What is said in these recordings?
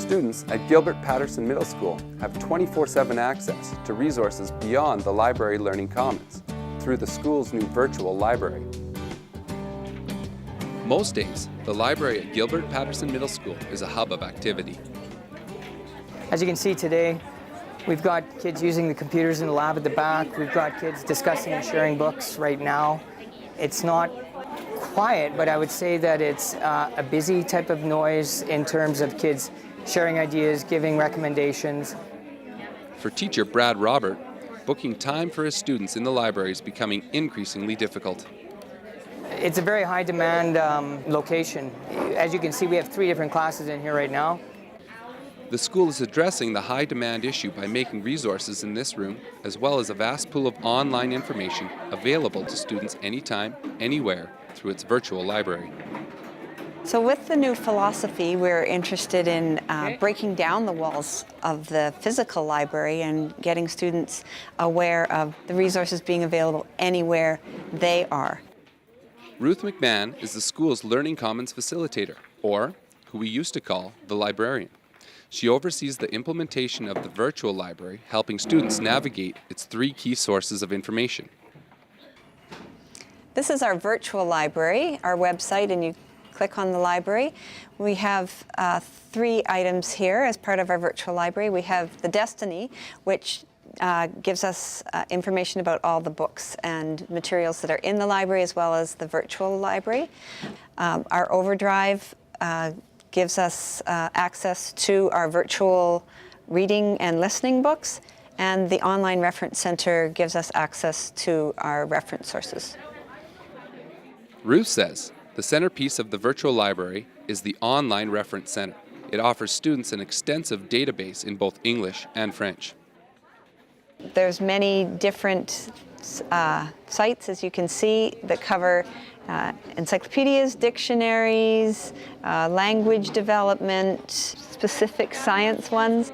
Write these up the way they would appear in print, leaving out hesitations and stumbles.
Students at Gilbert Paterson Middle School have 24/7 access to resources beyond the library learning commons through the school's new virtual library. Most days, the library at Gilbert Paterson Middle School is a hub of activity. As you can see today, we've got kids using the computers in the lab at the back. We've got kids discussing and sharing books right now. It's not quiet, but I would say that it's a busy type of noise in terms of kids sharing ideas, giving recommendations. For teacher Brad Robert, booking time for his students in the library is becoming increasingly difficult. It's a very high demand location. As you can see, we have 3 different classes in here right now. The school is addressing the high demand issue by making resources in this room, as well as a vast pool of online information available to students anytime, anywhere, through its virtual library. So with the new philosophy, we're interested in breaking down the walls of the physical library and getting students aware of the resources being available anywhere they are. Ruth McMahon is the school's Learning Commons facilitator, or who we used to call the librarian. She oversees the implementation of the virtual library, helping students navigate its 3 key sources of information. This is our virtual library, our website, and you click on the library. We have 3 items here as part of our virtual library. We have the Destiny, which gives us information about all the books and materials that are in the library as well as the virtual library. Our Overdrive gives us access to our virtual reading and listening books, and the Online Reference Center gives us access to our reference sources. Ruth says the centerpiece of the virtual library is the Online Reference Center. It offers students an extensive database in both English and French. There's many different sites, as you can see, that cover encyclopedias, dictionaries, language development, specific science ones.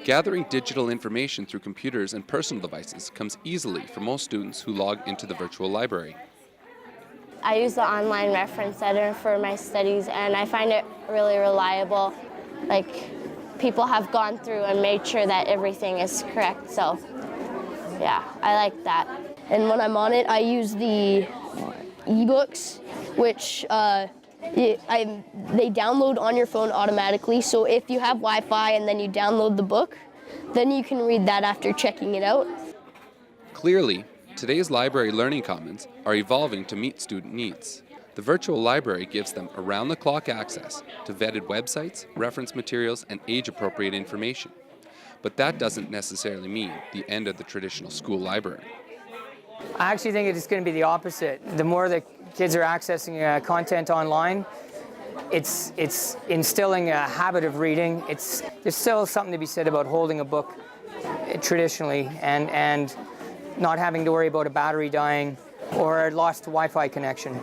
Gathering digital information through computers and personal devices comes easily for most students who log into the virtual library. I use the Online Reference Center for my studies, and I find it really reliable. Like, people have gone through and made sure that everything is correct, so yeah, I like that. And when I'm on it, I use the ebooks, which they download on your phone automatically. So if you have Wi-Fi and then you download the book, then you can read that after checking it out. Clearly, today's library learning commons are evolving to meet student needs. The virtual library gives them around-the-clock access to vetted websites, reference materials, and age-appropriate information. But that doesn't necessarily mean the end of the traditional school library. I actually think it's going to be the opposite. The more that kids are accessing content online, it's instilling a habit of reading. There's still something to be said about holding a book traditionally and not having to worry about a battery dying or a lost Wi-Fi connection.